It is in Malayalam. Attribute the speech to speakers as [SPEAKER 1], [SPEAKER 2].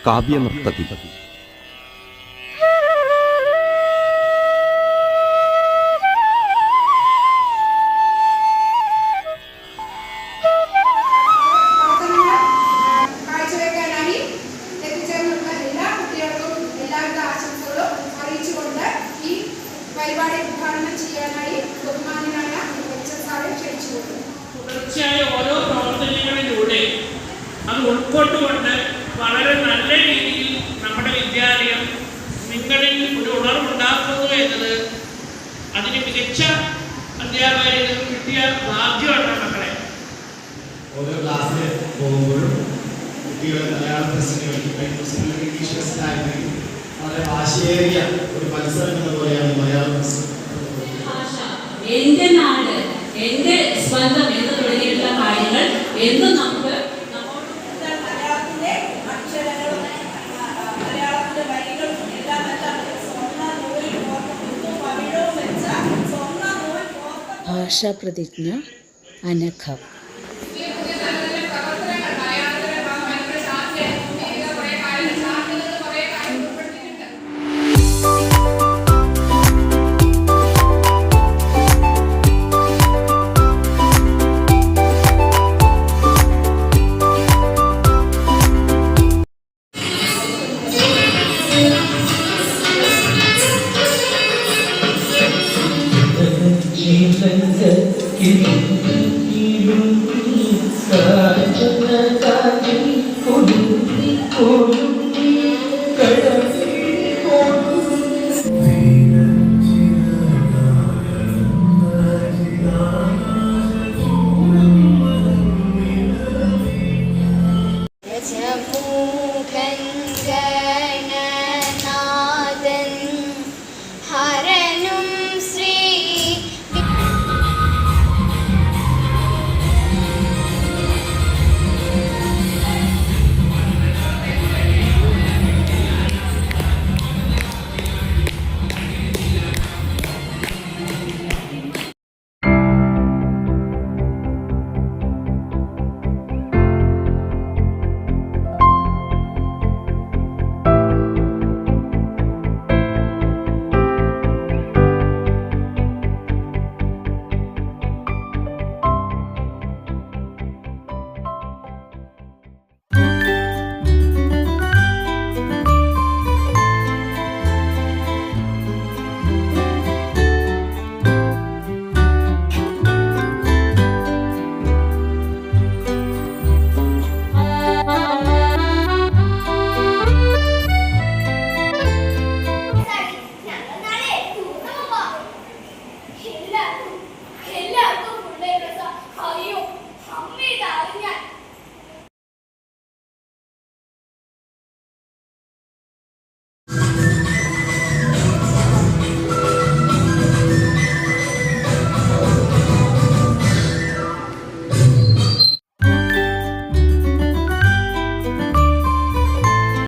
[SPEAKER 1] കാവ്യനർത്തകി.
[SPEAKER 2] തുടർച്ചയായ ഓരോ പ്രവർത്തനങ്ങളിലൂടെ അത് ഉൾക്കൊണ്ടുകൊണ്ട് വളരെ നല്ല രീതിയിൽ നമ്മുടെ വിദ്യാലയം നിങ്ങളിൽ ഒരു ഉണർവുണ്ടാക്കുന്നു എന്നത് അതിന് മികച്ച അധ്യാപകരിൽ നിന്ന് കിട്ടിയ ഭാഗ്യമാണ് മക്കളെ.
[SPEAKER 3] ഓരോ ക്ലാസ്സിൽ പോകുമ്പോഴും കുട്ടികളെ മലയാള പ്രശ്നങ്ങൾ ഇംഗ്ലീഷ് പ്രശ്നമായിട്ട് വളരെ വാശിയേറിയ ഒരു മത്സരം എന്ന പോലെയാണ് മലയാള പ്രശ്നം.
[SPEAKER 4] എന്റെ നാട്, എന്റെ സ്വന്തം എന്ന് തുടങ്ങിയിട്ടുള്ള കാര്യങ്ങൾ എന്നും നമുക്ക്
[SPEAKER 5] മലയാളത്തിന്റെ അക്ഷരങ്ങളും മലയാളത്തിന്റെ വരികളും എല്ലാം സ്വർണ്ണ നൂലിൽ പവിഴവും വെച്ച സ്വർണ്ണ നൂൽ
[SPEAKER 6] ഭാഷാപ്രതിജ്ഞ അനഘ.